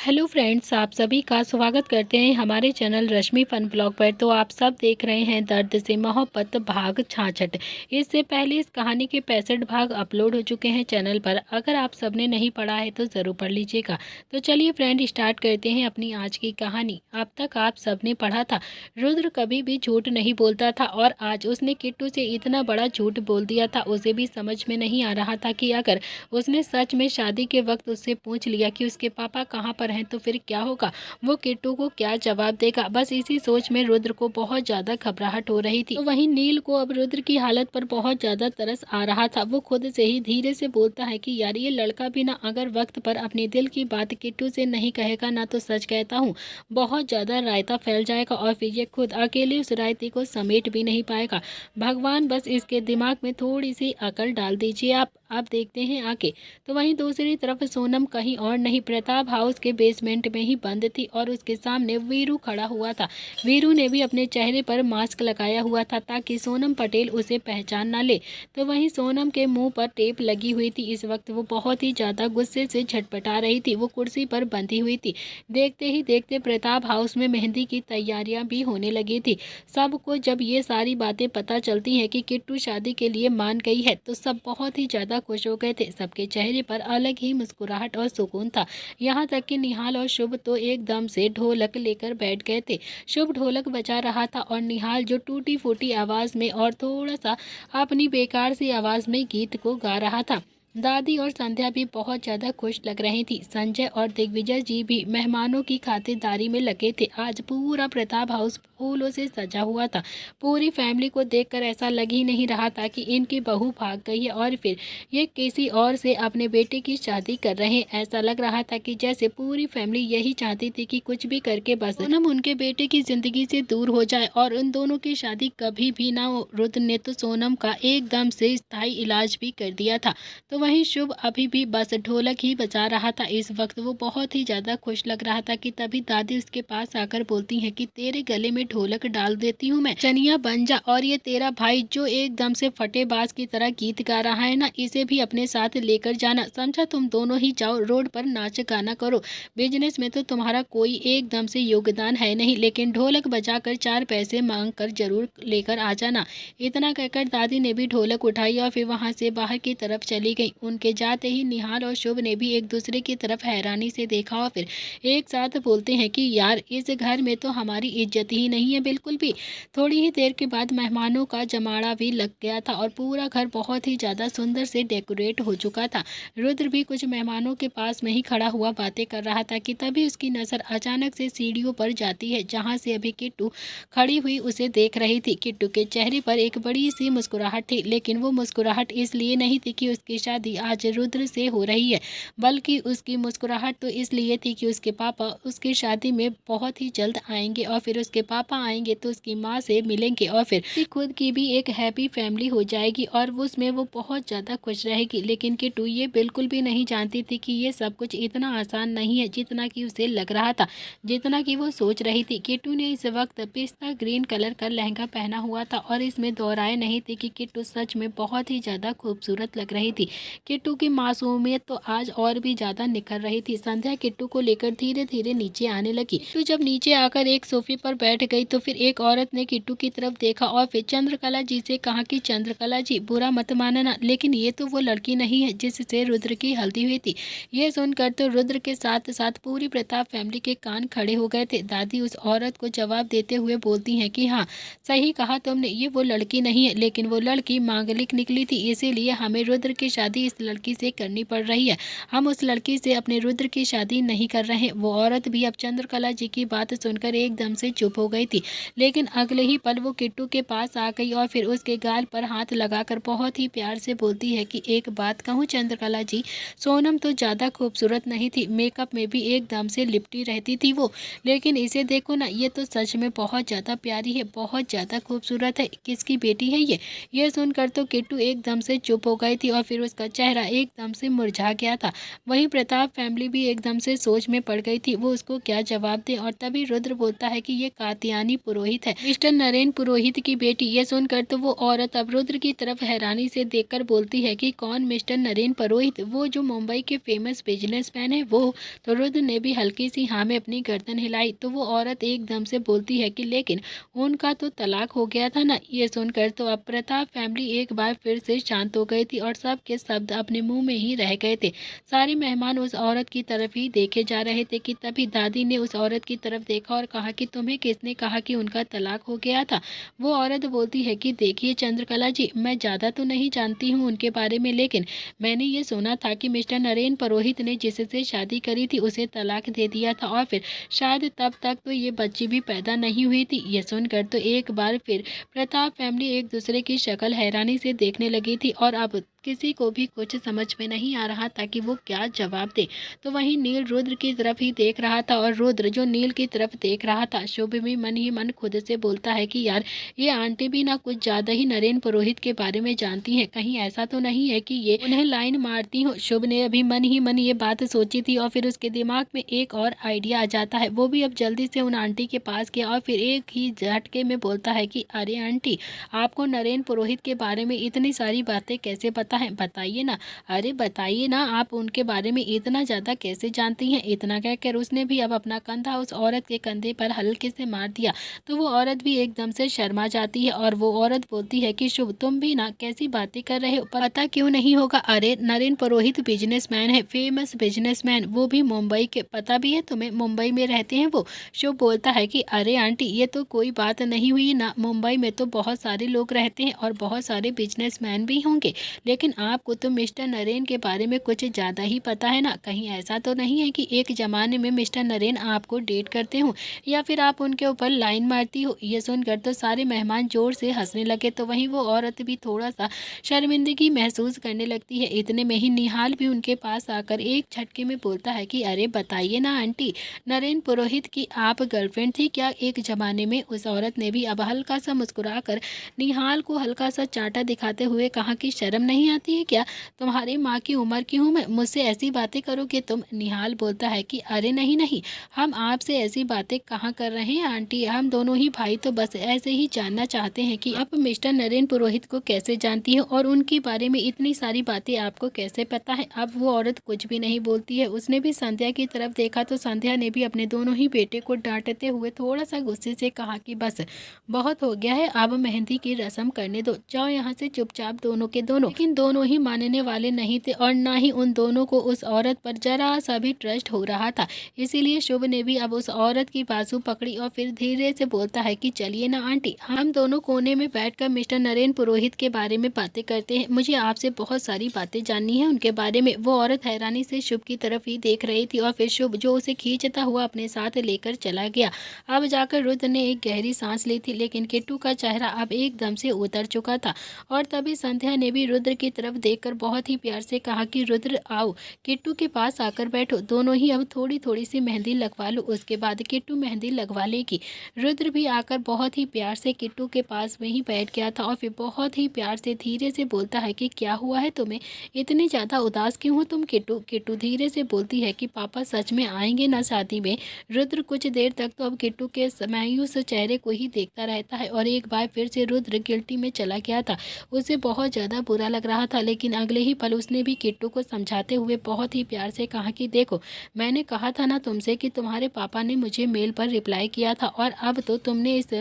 Hello friends, आप सभी का स्वागत करते हैं हमारे चैनल रश्मि फन ब्लॉग पर। तो आप सब देख रहे हैं दर्द से मोहब्बत भाग 66। इससे पहले इस कहानी के 65 भाग अपलोड हो चुके हैं चैनल पर। अगर आप सबने नहीं पढ़ा है तो ज़रूर पढ़ लीजिएगा। तो चलिए फ्रेंड, स्टार्ट करते हैं अपनी आज की कहानी। अब तक आप सबने पढ़ा था रुद्र कभी भी झूठ नहीं बोलता था, और आज उसने किट्टू से इतना बड़ा झूठ बोल दिया था। उसे भी समझ में नहीं आ रहा था कि अगर उसने सच में शादी के वक्त उससे पूछ लिया कि उसके पापा कहाँ पर हैं तो फिर क्या होगा, वो किट्टू को क्या जवाब देगा। बस इसी सोच में रुद्र को बहुत ज्यादा घबराहट हो रही थी। तो वहीं नील को अब रुद्र की हालत पर बहुत ज्यादा तरस आ रहा था। वो खुद से ही धीरे से बोलता है कि यार, ये लड़का भी ना अगर वक्त पर अपने दिल की बात किट्टू से नहीं कहेगा ना, तो सच कहता हूँ बहुत ज्यादा रायता फैल जाएगा, और फिर ये खुद अकेले उस रायते को समेट भी नहीं पाएगा। भगवान बस इसके दिमाग में थोड़ी सी अकल डाल दीजिए। आप देखते हैं आके। तो वहीं दूसरी तरफ सोनम कहीं और नहीं, प्रताप हाउस के बेसमेंट में ही बंद थी, और उसके सामने वीरू खड़ा हुआ था। वीरू ने भी अपने चेहरे पर मास्क लगाया हुआ था ताकि सोनम पटेल उसे पहचान ना ले। तो वहीं सोनम के मुंह पर टेप लगी हुई थी। इस वक्त वो बहुत ही ज्यादा गुस्से से झटपटा रही थी। वो कुर्सी पर बंधी हुई थी। देखते ही देखते प्रताप हाउस में मेहंदी की तैयारियां भी होने लगी थी। सबको जब ये सारी बातें पता चलती हैं कि किट्टू शादी के लिए मान गई है, तो सब बहुत ही ज्यादा खुश हो गए थे। सबके चेहरे पर अलग ही मुस्कुराहट और सुकून था। यहाँ तक कि निहाल और शुभ तो एकदम से ढोलक लेकर बैठ गए थे। शुभ ढोलक बजा रहा था, और निहाल जो टूटी फूटी आवाज में और थोड़ा सा अपनी बेकार सी आवाज में गीत को गा रहा था। दादी और संध्या भी बहुत ज्यादा खुश लग रही थी। संजय और दिग्विजय जी भी मेहमानों की खातिरदारी में लगे थे। आज पूरा प्रताप हाउस फूलों से सजा हुआ था। पूरी फैमिली को देखकर ऐसा लग ही नहीं रहा था कि इनकी बहू भाग गई है और फिर ये किसी और से अपने बेटे की शादी कर रहे हैं। ऐसा लग रहा था कि जैसे पूरी फैमिली यही चाहती थी कि कुछ भी करके बस सोनम उनके बेटे की जिंदगी से दूर हो जाए और उन दोनों की शादी कभी भी ना हो। रुद्र ने तो सोनम का एकदम से स्थायी इलाज भी कर दिया था। तो वहीं शुभ अभी भी बस ढोलक ही बजा रहा था। इस वक्त वो बहुत ही ज्यादा खुश लग रहा था कि तभी दादी उसके पास आकर बोलती हैं कि तेरे गले में ढोलक डाल देती हूँ मैं, चनिया बन जा। और ये तेरा भाई जो एकदम से फटेबाज की तरह गीत गा रहा है ना, इसे भी अपने साथ लेकर जाना, समझा। तुम दोनों ही जाओ, रोड पर नाच गाना करो। बिजनेस में तो तुम्हारा कोई एकदम से योगदान है नहीं, लेकिन ढोलक बजाकर 4 पैसे मांग कर जरूर लेकर आ जाना। इतना कहकर दादी ने भी ढोलक उठाई और फिर वहां से बाहर की तरफ चली गई। उनके जाते ही निहाल और शुभ ने भी एक दूसरे की तरफ हैरानी से देखा, और फिर एक साथ बोलते हैं कि यार, इस घर में तो हमारी इज्जत ही नहीं है बिल्कुल भी। थोड़ी ही देर के बाद मेहमानों का जमाड़ा भी लग गया था, और पूरा घर बहुत ही ज्यादा सुंदर से डेकोरेट हो चुका था। रुद्र भी कुछ मेहमानों के पास में ही खड़ा हुआ बातें कर रहा था कि तभी उसकी नजर अचानक से सीढ़ियों पर जाती है, जहां से अभी किट्टू खड़ी हुई उसे देख रही थी। किट्टू के चेहरे पर एक बड़ी सी मुस्कुराहट थी, लेकिन वो मुस्कुराहट इसलिए नहीं थी कि उसकी शादी आज रुद्र से हो रही है, बल्कि उसकी मुस्कुराहट तो इसलिए थी कि उसके पापा उसकी शादी में बहुत ही जल्द आएंगे, और फिर उसके पापा आएंगे तो उसकी माँ से मिलेंगे, और फिर उसकी खुद की भी एक हैप्पी फैमिली हो जाएगी, और उसमें वो बहुत ज़्यादा खुश रहेगी। लेकिन किट्टू ये बिल्कुल भी नहीं जानती थी कि ये सब कुछ इतना आसान नहीं है जितना कि उसे लग रहा था, जितना कि वो सोच रही थी। किट्टू ने इस वक्त पिस्ता ग्रीन कलर का लहंगा पहना हुआ था, और इसमें दोहराए नहीं थी कि किट्टू सच में बहुत ही ज़्यादा खूबसूरत लग रही थी। किट्टू की मासूमियत तो आज और भी ज्यादा निखर रही थी। संध्या किट्टू को लेकर धीरे धीरे नीचे आने लगी। किट्टू जब नीचे आकर एक सोफे पर बैठ गई तो फिर एक औरत ने किट्टू की तरफ देखा और फिर चंद्रकला जी से कहा कि चंद्रकला जी, बुरा मत मानना, लेकिन ये तो वो लड़की नहीं है जिससे रुद्र की हल्दी हुई थी। ये सुनकर तो रुद्र के साथ साथ पूरी प्रताप फैमिली के कान खड़े हो गए थे। दादी उस औरत को जवाब देते हुए बोलती है कि हाँ, सही कहा तुमने, ये वो लड़की नहीं है, लेकिन वो लड़की मांगलिक निकली थी, इसीलिए हमें रुद्र की शादी इस लड़की से करनी पड़ रही है। हम उस लड़की से अपने रुद्र की शादी नहीं कर रहे। वो औरत भी अब चंद्रकला जी की बात सुनकर एकदम से चुप हो गई थी, लेकिन अगले ही पल वो किट्टू के पास आ गई और फिर उसके गाल पर हाथ लगाकर बहुत ही प्यार से बोलती है कि एक बात कहूँ चंद्रकला जी, सोनम तो ज्यादा खूबसूरत नहीं थी, मेकअप में भी एकदम से लिपटी रहती थी वो, लेकिन इसे देखो ना, ये तो सच में बहुत ज्यादा प्यारी है, बहुत ज्यादा खूबसूरत है। किसकी बेटी है ये सुनकर तो किट्टू एकदम से चुप हो गई थी, और फिर उसका का चेहरा एकदम से मुरझा गया था। वहीं प्रताप फैमिली भी एकदम से सोच में पड़ गई थी, वो उसको क्या जवाब दे। और तभी रुद्र बोलता है कि ये कात्यायनी पुरोहित है, मिस्टर नरेन पुरोहित की बेटी। ये सुनकर तो वो औरत अब रुद्र की तरफ हैरानी से देखकर बोलती है कि कौन मिस्टर नरेन पुरोहित? वो जो मुंबई के फेमस बिजनेसमैन है वो? तो रुद्र ने भी हल्की सी हाँ में अपनी गर्दन हिलाई। तो वो औरत एकदम से बोलती है कि लेकिन उनका तो तलाक हो गया था ना। ये सुनकर तो अब प्रताप फैमिली एक बार फिर से शांत हो गई थी और सब के शब्द अपने मुंह में ही रह गए थे। सारे मेहमान उस औरत की तरफ ही देखे जा रहे थे कि तभी दादी ने उस औरत की तरफ देखा और कहा कि तुम्हें किसने कहा कि उनका तलाक हो गया था? वो औरत बोलती है कि देखिए चंद्रकला जी, मैं ज़्यादा तो नहीं जानती हूँ उनके बारे में, लेकिन मैंने ये सुना था कि मिस्टर नरेन पुरोहित ने जिससे शादी करी थी उसे तलाक दे दिया था और फिर शायद तब तक तो ये बच्ची भी पैदा नहीं हुई थी। ये सुनकर तो एक बार फिर प्रताप फैमिली एक दूसरे की शक्ल हैरानी से देखने लगी थी और अब किसी को भी कुछ समझ में नहीं आ रहा था कि वो क्या जवाब दे। तो वहीं नील रुद्र की तरफ ही देख रहा था और रुद्र जो नील की तरफ देख रहा था, शुभ भी मन ही मन खुद से बोलता है कि यार ये आंटी भी ना कुछ ज़्यादा ही नरेन पुरोहित के बारे में जानती हैं, कहीं ऐसा तो नहीं है कि ये उन्हें लाइन मारती हो। शुभ ने अभी मन ही मन ये बात सोची थी और फिर उसके दिमाग में एक और आइडिया आ जाता है। वो भी अब जल्दी से उन आंटी के पास गया और फिर एक ही झटके में बोलता है कि अरे आंटी, आपको नरेन पुरोहित के बारे में इतनी सारी बातें कैसे पता है? बताइए ना। अरे बताइए ना, आप उनके बारे में इतना ज़्यादा कैसे जानती हैं? इतना कहकर उसने भी अब अपना कंधा उस औरत के कंधे पर हल्के से मार दिया। तो वो औरत भी एकदम से शर्मा जाती है और वो औरत बोलती है कि शुभ, तुम भी ना कैसी बातें कर रहे हो, पता क्यों नहीं होगा? अरे नरेन पुरोहित बिजनेसमैन है, फेमस बिजनेसमैन, वो भी मुंबई के। पता भी है तुम्हें? मुंबई में रहते हैं वो। शुभ बोलता है कि अरे आंटी, ये तो कोई बात नहीं हुई ना, मुंबई में तो बहुत सारे लोग रहते हैं और बहुत सारे बिजनेसमैन भी होंगे, लेकिन आपको तो मिस्टर नरेन के बारे में कुछ ज़्यादा ही पता है ना। कहीं ऐसा तो नहीं है कि एक ज़माने में मिस्टर नरेन आपको डेट करते हो या फिर आप उनके ऊपर लाइन मारती हो? ये सुनकर तो सारे मेहमान जोर से हंसने लगे। तो वहीं वो औरत भी थोड़ा सा शर्मिंदगी महसूस करने लगती है। इतने में ही निहाल भी उनके पास आकर एक झटके में बोलता है कि अरे बताइए ना आंटी, नरेन पुरोहित की आप गर्लफ्रेंड थी क्या एक ज़माने में? उस औरत ने भी अब हल्का सा मुस्कुरा कर निहाल को हल्का सा चांटा दिखाते हुए कहा कि शर्म नहीं आती है क्या? तुम्हारी माँ की उम्र की हूँ मैं, मुझसे ऐसी बातें करोगे तुम? निहाल बोलता है कि अरे नहीं नहीं, हम आपसे ऐसी बातें कहाँ कर रहे हैं आंटी, हम दोनों ही भाई तो बस ऐसे ही जानना चाहते हैं कि आप मिस्टर नरेन पुरोहित को कैसे जानती हो और उनके बारे में इतनी सारी बातें आपको कैसे पता है? अब वो औरत कुछ भी नहीं बोलती है। उसने भी संध्या की तरफ देखा तो संध्या ने भी अपने दोनों ही बेटे को डांटते हुए थोड़ा सा गुस्से से कहा कि बस बहुत हो गया है, अब मेहंदी की रस्म करने दो, जाओ यहाँ से चुपचाप दोनों के दोनों। लेकिन दोनों ही मानने वाले नहीं थे और ना ही उन दोनों को उस औरत पर जरा सा भी ट्रस्ट हो रहा था। इसीलिए शुभ ने भी अब उस औरत की बाजू पकड़ी और फिर धीरे से बोलता है कि चलिए ना आंटी, हम दोनों कोने में बैठकर मिस्टर नरेन पुरोहित के बारे में बातें करते हैं, मुझे आपसे बहुत सारी बातें जाननी है उनके बारे में। वो औरत हैरानी से शुभ की तरफ ही देख रही थी और फिर शुभ जो उसे खींचता हुआ अपने साथ लेकर चला गया। अब जाकर रुद्र ने एक गहरी सांस ली थी, लेकिन किट्टू का चेहरा अब एकदम से उतर चुका था। और तभी संध्या ने भी रुद्र की तरफ देखकर बहुत ही प्यार से कहा कि रुद्र आओ, किट्टू के पास आकर बैठो, दोनों ही अब थोड़ी थोड़ी सी मेहंदी लगवा लो, उसके बाद किट्टू मेहंदी लगवा लेगी। रुद्र भी आकर बहुत ही प्यार से किट्टू के पास में ही बैठ गया था और फिर बहुत ही प्यार से धीरे से बोलता है कि क्या हुआ है तुम्हें, इतनी ज़्यादा उदास क्यों हो तुम किट्टू? किट्टू धीरे से बोलती है कि पापा सच में आएंगे ना शादी में? रुद्र कुछ देर तक तो अब किट्टू के मायूस चेहरे को ही देखता रहता है और एक बार फिर से रुद्र गिल्टी में चला गया था। उसे बहुत ज़्यादा बुरा लग रहा था, लेकिन अगले ही पल उसने भी किट्टू को समझाते हुए बहुत ही प्यार से कहा कि देखो, मैंने कहा था ना तुमसे कि तुम्हारे पापा ने मुझे मेल पर रिप्लाई किया था और अब तो तुमने इस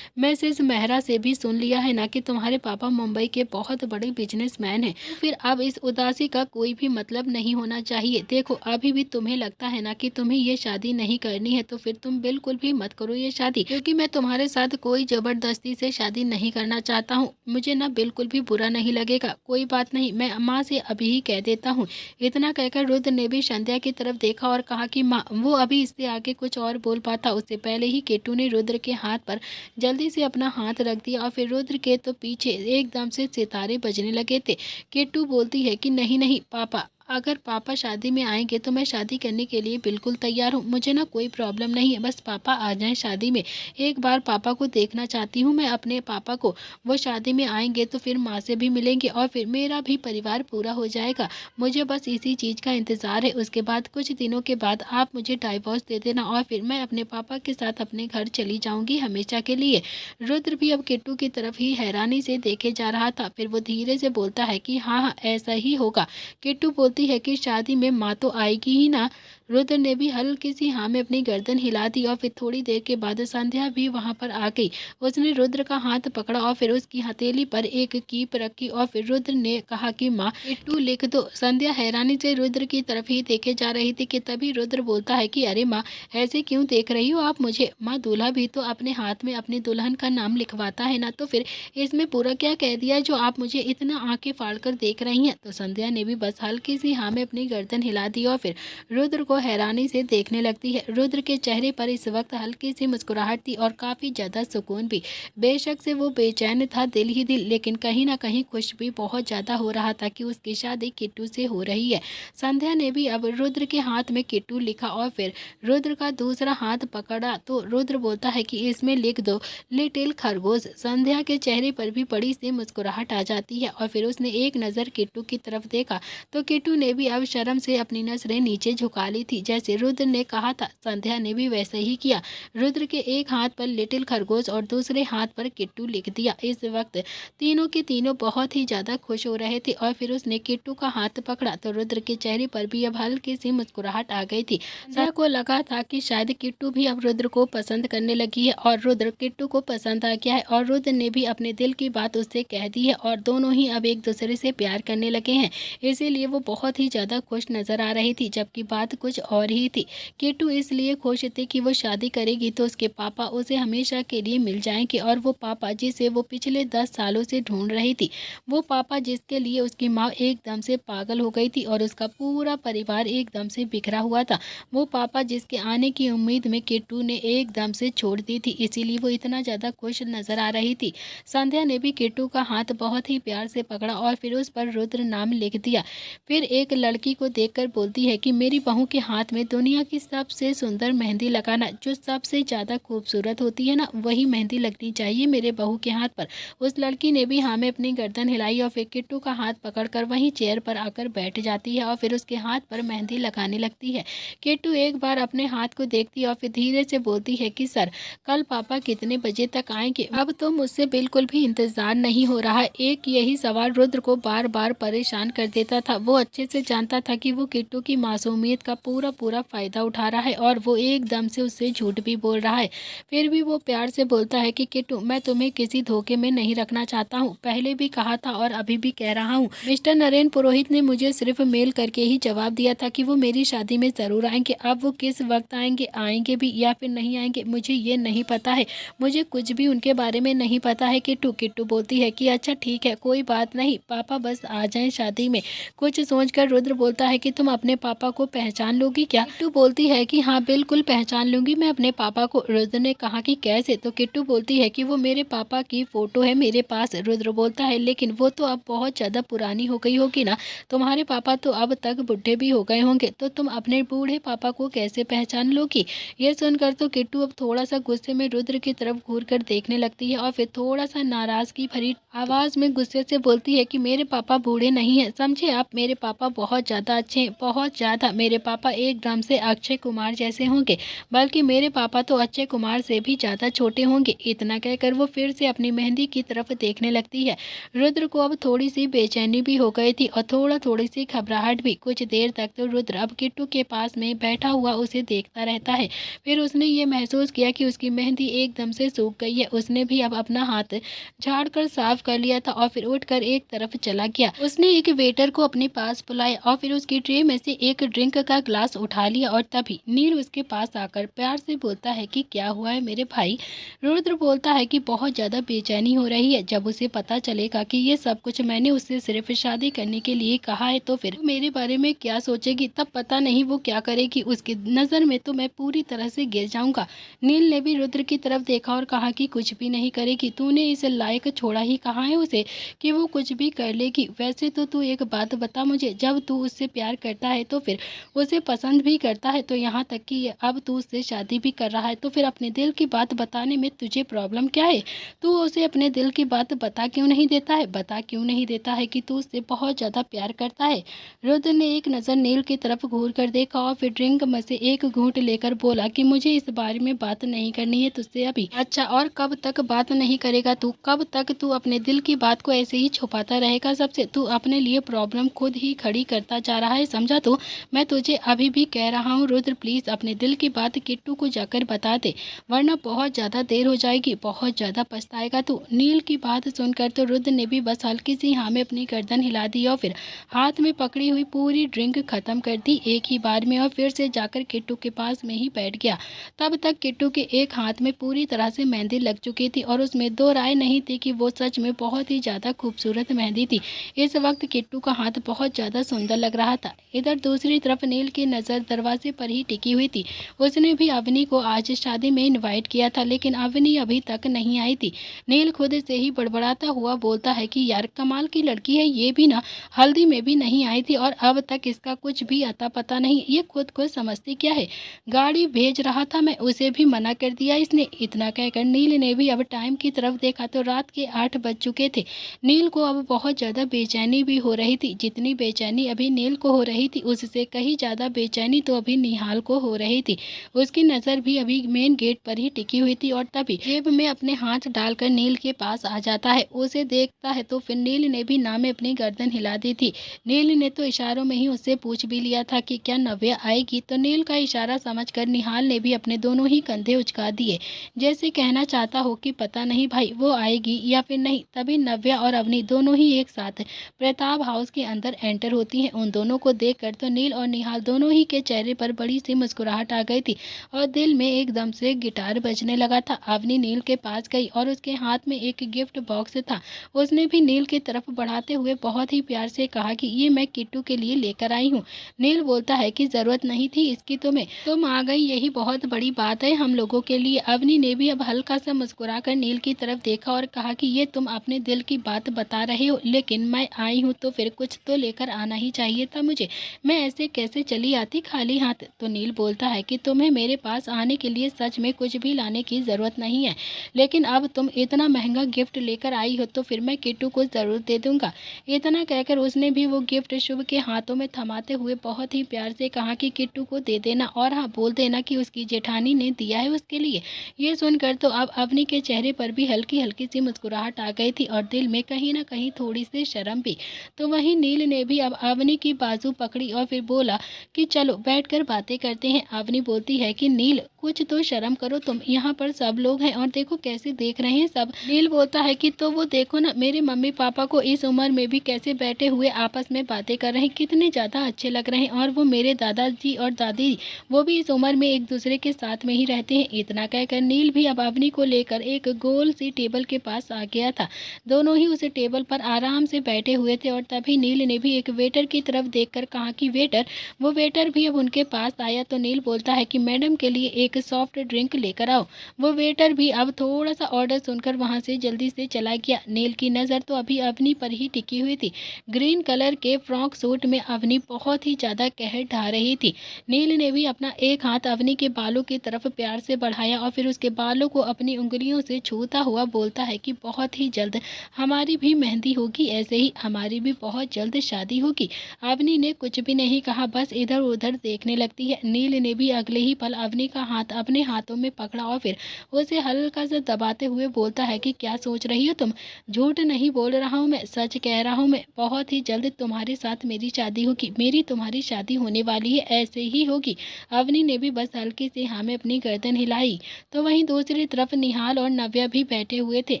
मैसेज मेहरा से भी सुन लिया है ना कि तुम्हारे पापा मुंबई के बहुत बड़े बिजनेसमैन हैं। फिर अब इस उदासी का कोई भी मतलब नहीं होना चाहिए। देखो, अभी भी तुम्हें लगता है ना कि तुम्हें ये शादी नहीं करनी है, तो फिर तुम बिल्कुल भी मत करो ये शादी, क्योंकि मैं तुम्हारे साथ कोई ज़बरदस्ती से शादी नहीं करना चाहता हूँ। मुझे ना बिल्कुल भी बुरा नहीं लगेगा। कोई बात नहीं, मैं माँ से अभी ही कह देता हूँ। इतना कहकर रुद्र ने भी संध्या की तरफ देखा और कहा कि माँ, वो अभी इससे आगे कुछ और बोल पाता उससे पहले ही किट्टू ने रुद्र के हाथ पर जल्दी से अपना हाथ रख दिया और फिर रुद्र के तो पीछे एकदम से सितारे बजने लगे थे। किट्टू बोलती है कि नहीं नहीं पापा, अगर पापा शादी में आएंगे तो मैं शादी करने के लिए बिल्कुल तैयार हूँ, मुझे ना कोई प्रॉब्लम नहीं है, बस पापा आ जाएं शादी में। एक बार पापा को देखना चाहती हूँ मैं अपने पापा को। वो शादी में आएंगे तो फिर माँ से भी मिलेंगे और फिर मेरा भी परिवार पूरा हो जाएगा। मुझे बस इसी चीज़ का इंतज़ार है। उसके बाद कुछ दिनों के बाद आप मुझे डाइवोर्स दे देना और फिर मैं अपने पापा के साथ अपने घर चली जाऊंगी हमेशा के लिए। रुद्र भी अब किट्टू की तरफ ही हैरानी से देखे जा रहा था। फिर वो धीरे से बोलता है कि हाँ हाँ ऐसा ही होगा। किट्टू बोलती है कि शादी में माँ तो आएगी ही ना। रुद्र ने भी हल्की सी हाँ में अपनी गर्दन हिला दी और फिर थोड़ी देर के बाद संध्या भी वहां पर आ गई। उसने रुद्र का हाथ पकड़ा और फिर उसकी हथेली पर एक कीप रखी और फिर रुद्र ने कहा कि माँ किट्टू लिख दो। संध्या हैरानी से रुद्र की तरफ ही देखे जा रही थी कि तभी रुद्र बोलता है कि अरे माँ ऐसे क्यों देख रही हो आप मुझे। माँ दूल्हा भी तो अपने हाथ में अपनी दुल्हन का नाम लिखवाता है ना, तो फिर इसमें पूरा क्या कह दिया जो आप मुझे इतना आंखें फाड़ कर देख रही हैं। तो संध्या ने भी बस हल्की सी हाँ में अपनी गर्दन हिला दी और फिर रुद्र को हैरानी से देखने लगती है। रुद्र के चेहरे पर इस वक्त हल्की सी मुस्कुराहट थी और काफी ज्यादा सुकून भी। बेशक से वो बेचैन था दिल ही दिल, लेकिन कहीं ना कहीं खुश भी बहुत ज्यादा हो रहा था कि उसकी शादी किट्टू से हो रही है। संध्या ने भी अब रुद्र के हाथ में किट्टू लिखा और फिर रुद्र का दूसरा हाथ पकड़ा तो रुद्र बोलता है कि इसमें लिख दो लिटिल खरगोश। संध्या के चेहरे पर भी बड़ी सी मुस्कुराहट आ जाती है और फिर उसने एक नज़र किट्टू की तरफ देखा तो किट्टू ने भी अब शर्म से अपनी नजरें नीचे झुका ली थी। जैसे रुद्र ने कहा था संध्या ने भी वैसे ही किया। रुद्र के एक हाथ पर लिटिल खरगोश और दूसरे हाथ पर किट्टू लिख दिया। इस वक्त तीनों के तीनों बहुत ही ज्यादा खुश हो रहे थे और फिर उसने किट्टू का हाथ पकड़ा तो रुद्र के चेहरे पर भी अब हल्की सी मुस्कुराहट आ गई थी। संध्या को लगा था कि शायद किट्टू भी अब रुद्र को पसंद करने लगी है और रुद्र किट्टू को पसंद आ गया है और रुद्र ने भी अपने दिल की बात उससे कह दी है और दोनों ही अब एक दूसरे से प्यार करने लगे हैं। इसीलिए वो बहुत ही ज्यादा खुश नजर आ रही थी, जबकि बात कुछ और ही थी। किट्टू इसलिए खुश थी कि वो शादी करेगी तो उसके पापा उसे हमेशा के लिए मिल जाएंगे और वो पापा जिसे वो पिछले 10 सालों से ढूंढ रही थी, वो पापा जिसके लिए उसकी माँ एकदम से पागल हो गई थी और उसका पूरा परिवार एकदम से बिखरा हुआ था, वो पापा जिसके आने की उम्मीद में किट्टू ने एकदम से छोड़ दी थी। इसीलिए वो इतना ज्यादा खुश नजर आ रही थी। संध्या ने भी किट्टू का हाथ बहुत ही प्यार से पकड़ा और फिर उस पर रुद्र नाम लिख दिया। फिर एक लड़की को देखकर बोलती है कि मेरी बहू के हाथ में दुनिया की सबसे सुंदर मेहंदी लगाना, जो सबसे ज्यादा खूबसूरत होती है ना वही मेहंदी लगनी चाहिए मेरे बहू के हाथ पर। उस लड़की ने भी हाँ में अपनी गर्दन हिलाई और फिर किट्टू का हाथ पकड़कर वहीं चेयर पर आकर बैठ जाती है और फिर उसके हाथ पर मेहंदी लगाने लगती है। किट्टू एक बार अपने हाथ को देखती है और फिर धीरे से बोलती है कि सर कल पापा कितने बजे तक आएंगे, अब तो मुझसे बिल्कुल भी इंतजार नहीं हो रहा। एक यही सवाल रुद्र को बार बार परेशान कर देता था। वो अच्छे से जानता था कि वो किट्टू की मासूमियत का पूरा पूरा फायदा उठा रहा है और वो एकदम से उससे झूठ भी बोल रहा है। फिर भी वो प्यार से बोलता है कि किट्टू मैं तुम्हें किसी धोखे में नहीं रखना चाहता हूँ, पहले भी कहा था और अभी भी कह रहा हूँ। मिस्टर नरेन पुरोहित ने मुझे सिर्फ मेल करके ही जवाब दिया था कि वो मेरी शादी में जरूर आएंगे। अब वो किस वक्त आएंगे, आएंगे भी या फिर नहीं आएंगे मुझे ये नहीं पता है, मुझे कुछ भी उनके बारे में नहीं पता है। किट्टू किट्टू बोलती है कि अच्छा ठीक है कोई बात नहीं, पापा बस आ जाएं शादी में। कुछ सोचकर रुद्र बोलता है कि तुम अपने पापा को पहचान लोगी क्या। किट्टू बोलती है कि हाँ बिल्कुल पहचान लूंगी मैं अपने पापा को। रुद्र ने कहा कि कैसे, तो किट्टू बोलती है कि वो मेरे पापा की फोटो है मेरे पास। रुद्र बोलता है लेकिन वो तो अब बहुत ज्यादा पुरानी हो गई होगी ना, तुम्हारे पापा तो अब तक बुढ़े भी हो गए होंगे, तो तुम अपने बूढ़े पापा को कैसे पहचान लोगी। ये सुनकर तो किट्टू अब थोड़ा सा गुस्से में रुद्र की तरफ घूर कर देखने लगती है और फिर थोड़ा सा नाराजगी भरी आवाज में गुस्से से बोलती है कि मेरे पापा बूढ़े नहीं है, समझे आप, मेरे पापा बहुत ज्यादा अच्छे हैं, बहुत ज्यादा। मेरे पापा एकदम से अक्षय कुमार जैसे होंगे, बल्कि मेरे पापा तो अक्षय कुमार से भी ज्यादा छोटे होंगे। इतना कहकर वो फिर से अपनी मेहंदी की तरफ देखने लगती है। रुद्र को अब थोड़ी सी बेचैनी भी हो गई थी और थोड़ी सी घबराहट भी। कुछ देर तक तो रुद्र अब किट्टू के पास में बैठा हुआ उसे देखता रहता है। फिर उसने ये महसूस किया कि उसकी मेहंदी एकदम से सूख गई है। उसने भी अब अपना हाथ झाड़ कर साफ कर लिया था और फिर उठकर एक तरफ चला गया। उसने एक वेटर को अपने पास बुलाया और फिर उसकी ट्रे में से एक ड्रिंक का ग्लास उठा लिया और तभी नील उसके पास आकर प्यार से बोलता है कि क्या हुआ है मेरे भाई। रुद्र बोलता है कि बहुत ज्यादा बेचैनी हो रही है, जब उसे पता चलेगा कि ये सब कुछ मैंने उससे सिर्फ शादी करने के लिए कहा है तो फिर मेरे बारे में क्या सोचेगी, तब पता नहीं वो क्या करेगी, उसकी नजर में तो मैं पूरी तरह से गिर जाऊंगा। नील ने भी रुद्र की तरफ देखा और कहा कि कुछ भी नहीं करेगी, तूने इस लायक छोड़ा ही कहा है उसे कि वो कुछ भी कर लेगी। वैसे तो तू एक बात बता मुझे, जब तू उससे प्यार करता है तो फिर उसे पसंद भी करता है, तो यहाँ तक कि अब तू उससे शादी भी कर रहा है, तो फिर अपने दिल की बात बताने में तुझे प्रॉब्लम क्या है? तू उसे अपने दिल की बात बता क्यों नहीं देता है? बता क्यों नहीं देता है कि तू उससे बहुत ज़्यादा प्यार करता है? रुद्र ने एक नज़र नील की तरफ घूर कर देखा और फिर ड्रिंक में से एक घूंट लेकर बोला कि मुझे इस बारे में बात नहीं करनी है तुझसे अभी। अच्छा, और कब तक बात नहीं करेगा तू? कब तक तू अपने दिल की बात को ऐसे ही छुपाता रहेगा सबसे? तू अपने लिए प्रॉब्लम खुद ही खड़ी करता जा रहा है, समझा तू? मैं तुझे अभी भी कह रहा हूँ रुद्र, प्लीज़ अपने दिल की बात किट्टू को जाकर बता दे, वरना बहुत ज़्यादा देर हो जाएगी, बहुत ज़्यादा पछताएगा तू। नील की बात सुनकर तो रुद्र ने भी बस हल्की सी हाँ में अपनी गर्दन हिला दी और फिर हाथ में पकड़ी हुई पूरी ड्रिंक खत्म कर दी एक ही बार में और फिर से जाकर किट्टू के पास में ही बैठ गया। तब तक किट्टू के एक हाथ में पूरी तरह से मेहंदी लग चुकी थी और उसमें दो राय नहीं थी कि वो सच में बहुत ही ज़्यादा खूबसूरत मेहंदी थी। इस वक्त किट्टू का हाथ बहुत ज़्यादा सुंदर लग रहा था। इधर दूसरी तरफ नील की नज़र दरवाजे पर ही टिकी हुई थी। उसने भी अवनी को आज शादी में इन्वाइट किया था, लेकिन अवनी अभी तक नहीं आई थी। नील खुद से ही बड़बड़ाता हुआ बोलता है कि यार कमाल की लड़की है, ये भी ना हल्दी में भी नहीं आई थी और अब तक इसका कुछ भी अता पता नहीं। ये खुद को समझती क्या है? गाड़ी भेज रहा था मैं, उसे भी मना कर दिया इसने। इतना कहकर नील ने भी अब टाइम की तरफ देखा तो रात के 8 बज चुके थे। नील को अब बहुत ज़्यादा बेचैनी भी हो रही थी। जितनी बेचैनी अभी नील को हो रही थी उससे कहीं ज़्यादा बेचैनी तो अभी निहाल को हो रही थी। उसकी नज़र भी अभी मेन गेट पर ही टिकी हुई थी और तभी जेब में अपने हाथ डालकर नील के पास आ जाता है। उसे देखता है तो फिर नील ने भी ना में अपनी गर्दन हिला दी थी। नील ने तो इशारों में ही उससे पूछ भी लिया था कि क्या नव्या आएगी, तो नील का इशारा समझकर निहाल ने भी अपने दोनों ही कंधे उचका दिए, जैसे कहना चाहता हो कि पता नहीं भाई वो आएगी या फिर नहीं। तभी नव्या और अवनी दोनों ही एक साथ प्रताप हाउस के अंदर एंटर होती हैं। उन दोनों को देखकर तो नील और निहाल दोनों ही के चेहरे पर बड़ी सी मुस्कुराहट आ गई थी और दिल में एकदम से गिटार बजने लगा था। अवनी नील के पास गई और उसके हाथ में एक गिफ्ट बॉक्स था। उसने भी नील की तरफ बढ़ाते हुए बहुत ही प्यार से कहा कि ये मैं किट्टू के लिए लेकर आई हूँ। नील बोलता है कि जरूरत नहीं थी इसकी तुम्हें, तुम आ गई यही बहुत बड़ी बात है हम लोगों के लिए। अवनी ने भी अब हल्का सा मुस्कुराकर नील की तरफ देखा और कहा कि ये तुम अपने दिल की बात बता रहे हो, लेकिन मैं आई हूँ तो फिर कुछ तो लेकर आना ही चाहिए था मुझे। मैं ऐसे कैसे चली आती खाली हाथ? तो नील बोलता है कि तुम्हें मेरे पास आने के लिए सच में कुछ भी लाने की जरूरत नहीं है, लेकिन अब तुम इतना महंगा गिफ्ट लेकर आई हो तो फिर मैं किट्टू को जरूर दे दूंगा। इतना कहकर उसने भी वो गिफ्ट शुभ के हाथों में थमाते हुए बहुत ही प्यार से कहा कि किट्टू को दे देना और हाँ बोल देना कि उसकी जेठानी ने दिया है उसके लिए। ये सुनकर तो अब अवनी के चेहरे पर भी हल्की हल्की सी मुस्कुराहट आ गई थी और दिल में कहीं ना कहीं थोड़ी सी शर्म भी। तो वहीं नील ने भी अब अवनी की बाजू पकड़ी और फिर बोला कि चलो बैठकर बातें करते हैं। अवनी बोलती है कि नील कुछ तो शर्म करो तुम, यहाँ पर सब लोग हैं और देखो कैसे देख रहे हैं सब। नील बोलता है कि तो वो देखो ना मेरे मम्मी पापा को इस उम्र में भी कैसे बैठे हुए आपस में बातें कर रहे हैं, कितने ज़्यादा अच्छे लग रहे हैं। और वो मेरे दादाजी और दादी वो भी इस उम्र में एक दूसरे के साथ में ही रहते हैं। इतना कहकर नील भी अब अवनी को लेकर एक गोल सी टेबल के पास आ गया था। दोनों ही उस टेबल पर आराम से बैठे हुए थे और तभी नील ने भी एक वेटर की तरफ देखकर कहा कि वेटर। वो वेटर भी अब उनके पास आया तो नील बोलता है कि मैडम के लिए एक सॉफ्ट ड्रिंक लेकर आओ। वो वेटर भी अब थोड़ा सा ऑर्डर सुनकर वहां से जल्दी से चला गया। नील की नज़र तो अभी अवनी पर ही टिकी हुई थी। ग्रीन कलर के फ्रॉक सूट में अवनी बहुत ही ज़्यादा कहर ढा रही थी। नील ने भी अपना एक हाथ अवनी के बालों की तरफ प्यार से बढ़ाया और फिर उसके बालों को अपनी उंगलियों से छूता हुआ बोलता है कि बहुत ही जल्द हमारी भी मेहंदी होगी, ऐसे ही हमारी भी बहुत जल्द शादी होगी। अवनी ने कुछ भी नहीं कहा, बस इधर उधर देखने लगती है। नील ने भी अगले ही पल अवनी का हाथ अपने हाथों में पकड़ा और फिर उसे हल्का सा दबाते हुए बोलता है कि क्या सोच रही हो तुम? झूठ नहीं बोल रहा हूँ मैं, सच कह रहा हूँ मैं। बहुत ही जल्द तुम्हारे साथ मेरी शादी होगी, मेरी तुम्हारी शादी होने वाली है, ऐसे ही होगी। अवनी ने भी बस हल्की सी हाँ में अपनी गर्दन हिलाई। तो वहीं दूसरी तरफ निहाल और नव्या भी बैठे हुए थे।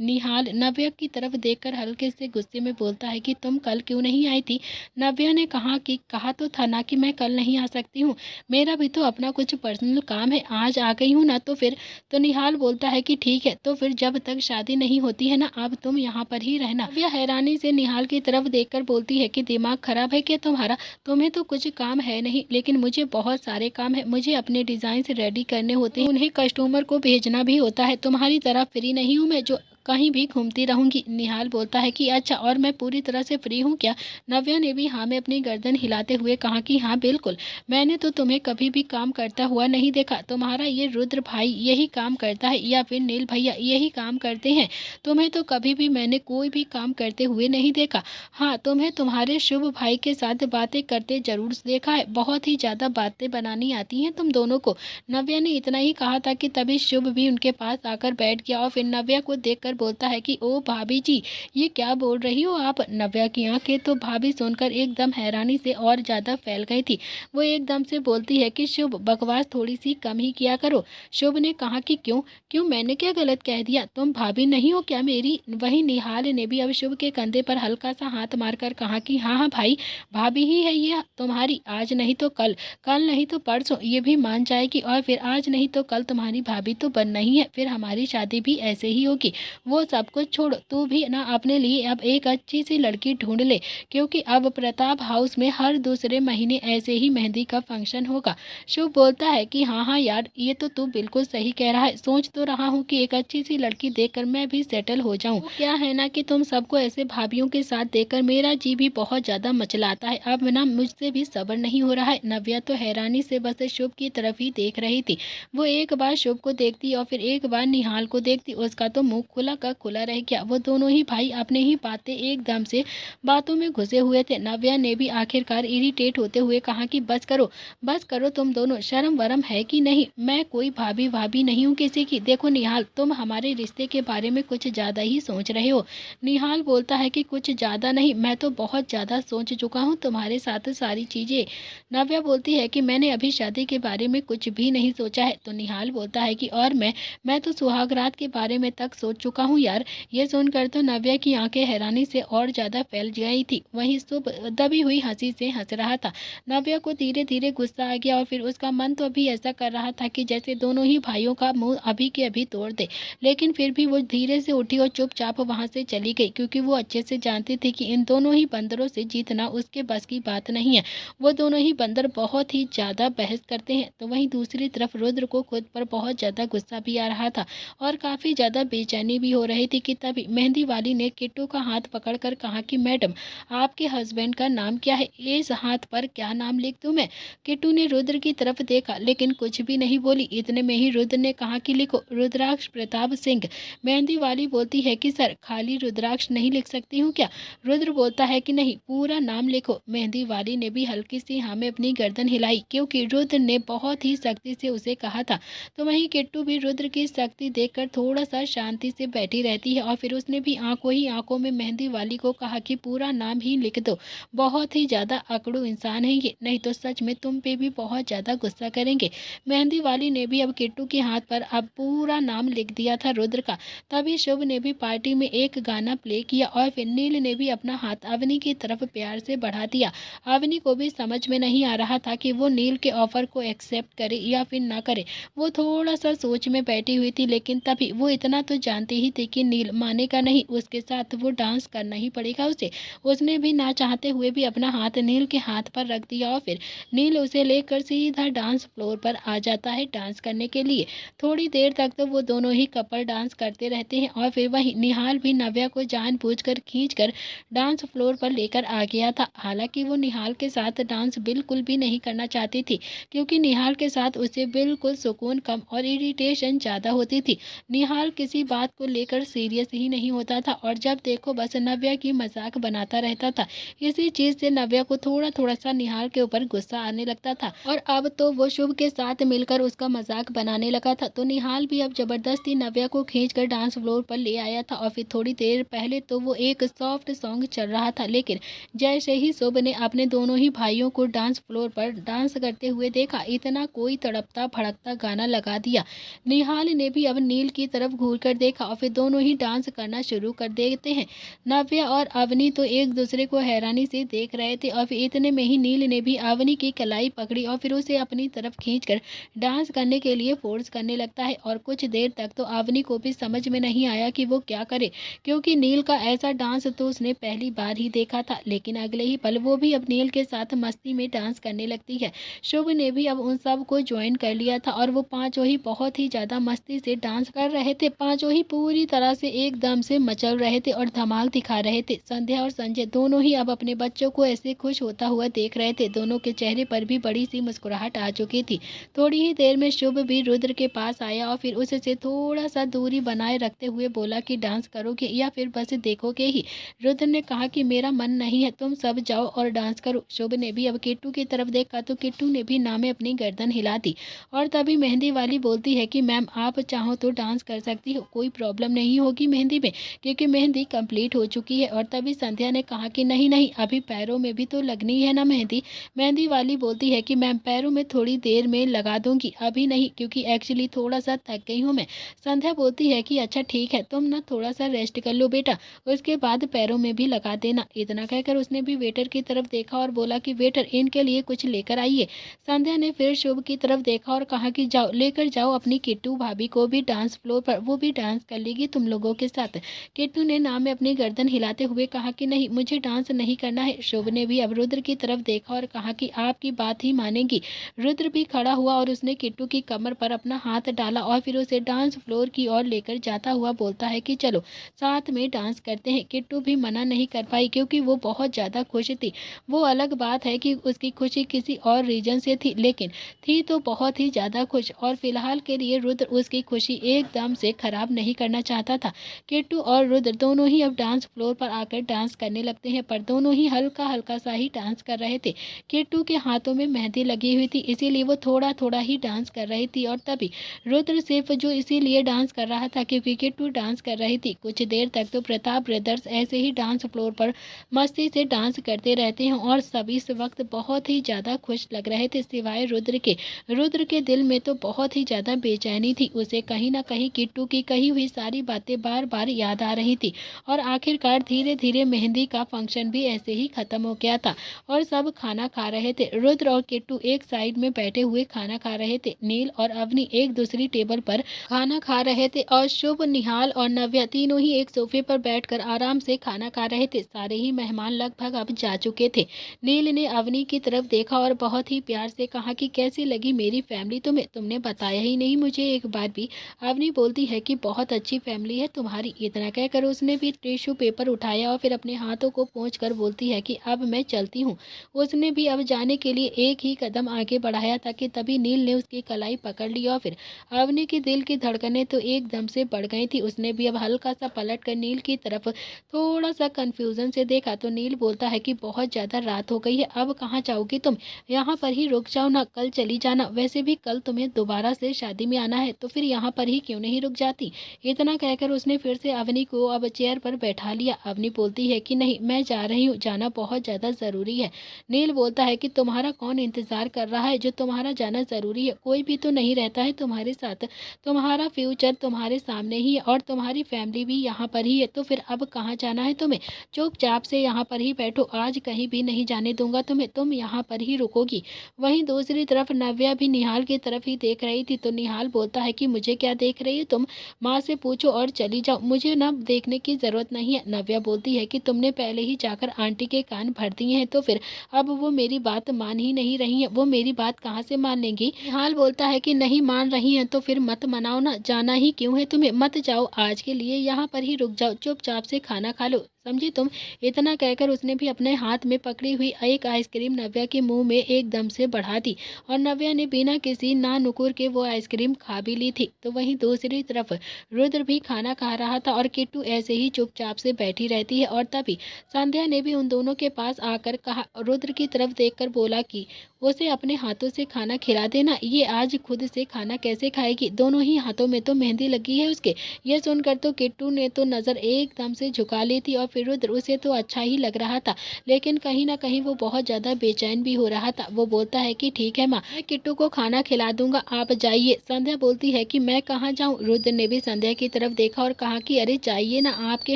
निहाल नव्या की तरफ देखकर हल्के से गुस्से में बोलता है कि तुम कल क्यों नहीं आई थी? नव्या ने कहा तो था ना कि मैं कल नहीं आ सकती हूँ, मेरा भी तो अपना कुछ पर्सनल काम है, आज आ गई हूँ ना तो फिर। तो निहाल बोलता है कि ठीक है, तो फिर जब तक शादी नहीं होती है ना अब तुम यहाँ पर ही रहना। नव्या हैरानी से निहाल की तरफ देखकर बोलती है कि दिमाग खराब है क्या तुम्हारा? तुम्हें तो कुछ काम है नहीं, लेकिन मुझे बहुत सारे काम है। मुझे अपने डिजाइन रेडी करने होते हैं, उन्हें कस्टमर को भेजना भी होता है। तुम्हारी तरह फ्री नहीं हूँ मैं जो कहीं भी घूमती रहूंगी। निहाल बोलता है कि अच्छा, और मैं पूरी तरह से फ्री हूँ क्या? नव्या ने भी हाँ में अपनी गर्दन हिलाते हुए कहा कि हाँ बिल्कुल, मैंने तो तुम्हें कभी भी काम करता हुआ नहीं देखा। तुम्हारा ये रुद्र भाई यही काम करता है या फिर नील भैया यही काम करते हैं। तुम्हें तो कभी भी मैंने कोई भी काम करते हुए नहीं देखा। हाँ, तुम्हें तुम्हारे शुभ भाई के साथ बातें करते जरूर देखा है। बहुत ही ज्यादा बातें बनानी आती हैं तुम दोनों को। नव्या ने इतना ही कहा था कि तभी शुभ भी उनके पास आकर बैठ गया और फिर नव्या को देखकर बोलता है कि ओ भाभी जी, ये क्या बोल रही हो आप? नव्या की आंखें तो भाभी सुनकर एकदम हैरानी से और ज्यादा फैल गई थी। वो एकदम से बोलती है कि शुभ, बकवास थोड़ी सी कम ही किया करो। शुभ ने कहा कि क्यों? क्यों, मैंने क्या गलत कह दिया? तुम भाभी नहीं हो क्या मेरी? वही निहाल ने भी अब शुभ के कंधे पर हल्का सा हाथ मारकर कहा कि हाँ हाँ भाई, भाभी ही है ये तुम्हारी। आज नहीं तो कल, कल नहीं तो परसों ये भी मान जाएगी, और फिर आज नहीं तो कल तुम्हारी भाभी तो बनना ही है। फिर हमारी शादी भी ऐसे ही होगी। वो सब कुछ छोड़, तू भी ना अपने लिए अब एक अच्छी सी लड़की ढूंढ ले, क्योंकि अब प्रताप हाउस में हर दूसरे महीने ऐसे ही मेहंदी का फंक्शन होगा। शुभ बोलता है कि हाँ हाँ यार, ये तो तू बिल्कुल सही कह रहा है। सोच तो रहा हूँ कि एक अच्छी सी लड़की देखकर मैं भी सेटल हो जाऊँ। क्या है ना कि तुम सबको ऐसे भाभीियों के साथ देखकर मेरा जी भी बहुत ज्यादा मचलाता है। अब ना मुझसे भी सब्र नहीं हो रहा है। नव्या तो हैरानी से बस शुभ की तरफ ही देख रही थी। वो एक बार शुभ को देखती और फिर एक बार निहाल को देखती, उसका तो मुंह खुला का खुला रह गया। वो दोनों ही भाई अपने ही बातें एकदम से बातों में घुसे हुए थे। नव्या ने भी आखिरकार इरिटेट होते हुए कहा कि बस करो तुम दोनों, शर्म वरम है कि नहीं? मैं कोई भाभी भाभी नहीं हूँ किसी की। देखो निहाल, तुम हमारे रिश्ते के बारे में कुछ ज्यादा ही सोच रहे हो। निहाल बोलता है कि कुछ ज्यादा नहीं, मैं तो बहुत ज्यादा सोच चुका हूँ तुम्हारे साथ सारी चीजें। नव्या बोलती है कि मैंने अभी शादी के बारे में कुछ भी नहीं सोचा है। तो निहाल बोलता है कि और मैं तो सुहागरात के बारे में तक सोच चुका हूँ यार। ये सुनकर तो नव्या की आंखें हैरानी से और ज्यादा फैल गई थी। वहीं शुभ दबी हुई हंसी से हंस रहा था। नव्या को धीरे धीरे गुस्सा आ गया और फिर उसका मन तो अभी ऐसा कर रहा था कि जैसे दोनों ही भाइयों का मुंह अभी के अभी तोड़ दे। लेकिन फिर भी वो धीरे से उठी और चुपचाप वहां से चली गई, क्योंकि वो अच्छे से जानती थी कि इन दोनों ही बंदरों से जीतना उसके बस की बात नहीं है। वो दोनों ही बंदर बहुत ही ज्यादा बहस करते हैं। तो वहीं दूसरी तरफ रुद्र को खुद पर बहुत ज्यादा गुस्सा भी आ रहा था और काफी ज्यादा बेचैनी भी हो रही थी कि तभी मेहंदी वाली ने किट्टू का हाथ पकड़कर कहा कि मैडम, आपके हस्बैंड का नाम क्या है? इस हाथ पर क्या नाम लिख दूं मैं? किट्टू ने रुद्र की तरफ देखा लेकिन कुछ भी नहीं बोली। इतने में ही रुद्र ने कहा कि लिखो, रुद्राक्ष प्रताप सिंह। मेहंदी वाली बोलती है कि सर, खाली रुद्राक्ष नहीं लिख सकती हूँ क्या? रुद्र बोलता है कि नहीं, पूरा नाम लिखो। मेहंदी वाली ने भी हल्की सी हाँ में अपनी गर्दन हिलाई, क्योंकि रुद्र ने बहुत ही सख्ती से उसे कहा था। तो वहीं किट्टू भी रुद्र की सख्ती देखकर थोड़ा सा शांति से बैठी रहती है और फिर उसने भी आंखों ही आंखों में मेहंदी वाली को कहा कि पूरा नाम ही लिख दो। बहुत ही ज्यादा अकड़ू इंसान है ये, नहीं तो सच में तुम पे भी बहुत ज्यादा गुस्सा करेंगे। मेहंदी वाली ने भी अब किट्टू के हाथ पर अब पूरा नाम लिख दिया था रुद्र का। तभी शुभ ने भी पार्टी में एक गाना प्ले किया और फिर नील ने भी अपना हाथ अवनी की तरफ प्यार से बढ़ा दिया। अवनी को भी समझ में नहीं आ रहा था कि वो नील के ऑफर को एक्सेप्ट करे या फिर ना करे। वो थोड़ा सा सोच में बैठी हुई थी, लेकिन तभी वो इतना तो जानती ही थी कि नील मानेगा नहीं, उसके साथ वो डांस करना ही पड़ेगा उसे। उसने भी ना चाहते हुए भी अपना हाथ नील के हाथ पर रख दिया और फिर नील उसे लेकर सीधा डांस फ्लोर पर आ जाता है डांस करने के लिए। थोड़ी देर तक तो वो दोनों ही कपल डांस करते रहते हैं और फिर वहीं निहाल भी नव्या को जानबूझकर खींचकर डांस फ्लोर पर लेकर आ गया था। हालांकि वो निहाल के साथ डांस बिल्कुल भी नहीं करना चाहती थी, क्योंकि निहाल के साथ उसे बिल्कुल सुकून कम और इरिटेशन ज्यादा होती थी। निहाल किसी बात को लेकर सीरियस ही नहीं होता था और जब देखो बस नव्या की मजाक बनाता रहता था। इसी चीज से नव्या को थोड़ा थोड़ा सा निहाल के ऊपर गुस्सा आने लगता था और अब तो वो शुभ के साथ मिलकर उसका मजाक बनाने लगा था। तो निहाल भी अब जबरदस्ती नव्या को खींचकर डांस फ्लोर पर ले आया था और फिर थोड़ी देर पहले तो वो एक सॉफ्ट सॉन्ग चल रहा था, लेकिन जैसे ही शुभ ने अपने दोनों ही भाइयों को डांस फ्लोर पर डांस करते हुए देखा, इतना कोई तड़पता भड़कता गाना लगा दिया। निहाल ने भी अब नील की तरफ घूरकर देखा और फिर दोनों ही डांस करना शुरू कर देते हैं। नव्या और अवनी तो एक दूसरे को हैरानी से देख रहे थे और फिर इतने में ही नील ने भी अवनी की कलाई पकड़ी और फिर उसे अपनी तरफ खींचकर डांस करने के लिए फोर्स करने लगता है। और कुछ देर तक तो अवनी को भी समझ में नहीं आया कि वो क्या करे, क्योंकि नील का ऐसा डांस तो उसने पहली बार ही देखा था। लेकिन अगले ही पल वो भी अब नील के साथ मस्ती में डांस करने लगती है। शुभ ने भी अब उन सब को ज्वाइन कर लिया था और वो पांचों ही बहुत ही ज्यादा मस्ती से डांस कर रहे थे। पांचों ही पूरी पूरी तरह से एकदम से मचल रहे थे और धमाल दिखा रहे थे। संध्या और संजय दोनों ही अब अपने बच्चों को ऐसे खुश होता हुआ देख रहे थे। दोनों के चेहरे पर भी बड़ी सी मुस्कुराहट आ चुकी थी। थोड़ी ही देर में शुभ भी रुद्र के पास आया और फिर उससे थोड़ा सा दूरी बनाए रखते हुए बोला कि डांस करोगे या फिर बस देखोगे ही। रुद्र ने कहा कि मेरा मन नहीं है, तुम सब जाओ और डांस करो। शुभ ने भी अब किट्टू की तरफ देखा तो किट्टू ने भी ना में अपनी गर्दन हिला दी। और तभी मेहंदी वाली बोलती है कि मैम आप चाहो तो डांस कर सकती हो, कोई प्रॉब्लम नहीं होगी मेहंदी में, क्योंकि मेहंदी कंप्लीट हो चुकी है। और तभी संध्या ने कहा कि नहीं नहीं, अभी पैरों में भी तो लगनी है ना मेहंदी। मेहंदी वाली बोलती है कि मैम पैरों में थोड़ी देर में लगा दूंगी, अभी नहीं, क्योंकि एक्चुअली थोड़ा सा थक गई हूँ मैं। संध्या बोलती है कि अच्छा ठीक है, तुम ना थोड़ा सा रेस्ट कर लो बेटा, उसके बाद पैरों में भी लगा देना। इतना कहकर उसने भी वेटर की तरफ देखा और बोला कि वेटर इनके लिए कुछ लेकर आइए। संध्या ने फिर शुभ की तरफ देखा और कहा कि जाओ लेकर जाओ अपनी किट्टू भाभी को भी डांस फ्लोर पर, वो भी डांस कर लेगी तुम लोगों के साथ। किट्टू ने ना में अपनी गर्दन हिलाते हुए कहा कि नहीं, मुझे डांस नहीं करना है। शुभ ने भी अब रुद्र की तरफ देखा और कहा कि आपकी बात ही मानेंगी। रुद्र भी खड़ा हुआ और उसने किट्टू की कमर पर अपना हाथ डाला और फिर उसे डांस फ्लोर की ओर लेकर जाता हुआ बोलता है कि चलो साथ में डांस करते हैं। किट्टू भी मना नहीं कर पाई क्योंकि वो बहुत ज़्यादा खुश थी। वो अलग बात है कि उसकी खुशी किसी और रीजन से थी, लेकिन थी तो बहुत ही ज़्यादा खुश। और फिलहाल के लिए रुद्र उसकी खुशी एकदम से खराब नहीं करना चाहता था। किट्टू और रुद्र दोनों ही अब डांस फ्लोर पर आकर डांस करने लगते हैं, पर दोनों ही हल्का हल्का सा ही डांस कर रहे थे। किट्टू के हाथों में मेहंदी लगी हुई थी, इसीलिए वो थोड़ा थोड़ा ही डांस कर रही थी। और तभी रुद्र सिर्फ जो इसीलिए डांस कर रहा था क्योंकि किट्टू डांस कर रही थी। कुछ देर तक तो प्रताप ब्रदर्स ऐसे ही डांस फ्लोर पर मस्ती से डांस करते रहते हैं और सब इस वक्त बहुत ही ज़्यादा खुश लग रहे थे सिवाय रुद्र के। रुद्र के दिल में तो बहुत ही ज़्यादा बेचैनी थी, उसे कहीं ना कहीं किट्टू की कही हुई सारी बातें बार बार याद आ रही थी। और आखिरकार धीरे धीरे मेहंदी का फंक्शन भी ऐसे ही खत्म हो गया था और सब खाना खा रहे थे। रुद्र और किट्टू एक साइड में बैठे हुए खाना खा रहे थे, नील और अवनी एक दूसरी टेबल पर खाना खा रहे थे और शुभ, निहाल और नव्या तीनों ही एक सोफे पर बैठकर आराम से खाना खा रहे थे। सारे ही मेहमान लगभग अब जा चुके थे। नील ने अवनी की तरफ देखा और बहुत ही प्यार से कहा कि कैसी लगी मेरी फैमिली तुम्हें, तुमने बताया ही नहीं मुझे एक बार भी। अवनी बोलती है कि बहुत अच्छी फैमिली है तुम्हारी। इतना कहकर उसने भी टिश्यू पेपर उठाया और फिर अपने हाथों को पोंछकर बोलती है कि अब मैं चलती हूँ। उसने भी अब जाने के लिए एक ही कदम आगे बढ़ाया था कि तभी नील ने उसकी कलाई पकड़ ली और फिर अवनी के दिल की धड़कनें तो एकदम से बढ़ गई थी। उसने भी अब हल्का सा पलट कर नील की तरफ थोड़ा सा कंफ्यूजन से देखा तो नील बोलता है कि बहुत ज़्यादा रात हो गई है, अब कहाँ जाओगी तुम, यहाँ पर ही रुक जाओ ना, कल चली जाना। वैसे भी कल तुम्हें दोबारा से शादी में आना है तो फिर यहाँ पर ही क्यों नहीं रुक जाती। इतना कहकर उसने फिर से अवनी को अब चेयर पर बैठा लिया। अवनी बोलती है कि नहीं, मैं जा रही हूँ, जाना बहुत ज़्यादा ज़रूरी है। नील बोलता है कि तुम्हारा कौन इंतज़ार कर रहा है, जो तुम्हारा जाना ज़रूरी है, कोई भी तो नहीं रहता है तुम्हारे साथ, तुम्हारा फ्यूचर तुम्हारे सामने ही है और तुम्हारी फैमिली भी यहाँ पर ही है, तो फिर अब कहाँ जाना है तुम्हें, चुपचाप से यहाँ पर ही बैठो, आज कहीं भी नहीं जाने दूंगा तुम्हें, तुम यहाँ पर ही रुकोगी। वहीं दूसरी तरफ नव्या भी निहाल की तरफ ही देख रही थी तो निहाल बोलता है कि मुझे क्या देख रही हो तुम, माँ से पूछो और चली जाओ, मुझे ना देखने की ज़रूरत नहीं है। नव्या बोलती है कि तुमने पहले ही जाकर आंटी के कान भर दिए हैं तो फिर अब वो मेरी बात मान ही नहीं रही है, वो मेरी बात कहाँ से मान लेंगी। निहाल बोलता है कि नहीं मान रही हैं तो फिर मत मनाओ ना, जाना ही क्यों है तुम्हें, मत जाओ, आज के लिए यहाँ पर ही रुक जाओ, चुपचाप से खाना खा लो, समझी तुम। इतना कहकर उसने भी अपने हाथ में पकड़ी हुई एक आइसक्रीम नव्या के मुंह में एकदम से बढ़ा दी और नव्या ने बिना किसी ना नुकुर के वो आइसक्रीम खा भी ली थी। तो वहीं दूसरी तरफ रुद्र भी खाना खा रहा था और किट्टू ऐसे ही चुपचाप से बैठी रहती है। और तभी संध्या ने भी उन दोनों के पास आकर कहा, रुद्र की तरफ देखकर बोला कि उसे अपने हाथों से खाना खिला देना, ये आज खुद से खाना कैसे खाएगी, दोनों ही हाथों में तो मेहंदी लगी है उसके। यह सुनकर तो किट्टू ने तो नज़र एकदम से झुका ली थी और फिर रुद्र उसे तो अच्छा ही लग रहा था, लेकिन कहीं ना कहीं वो बहुत ज़्यादा बेचैन भी हो रहा था। वो बोलता है कि ठीक है माँ, मैं किट्टू को खाना खिला दूंगा, आप जाइए। संध्या बोलती है कि मैं कहाँ जाऊँ। रुद्र ने भी संध्या की तरफ देखा और कहा कि अरे जाइए ना, आपके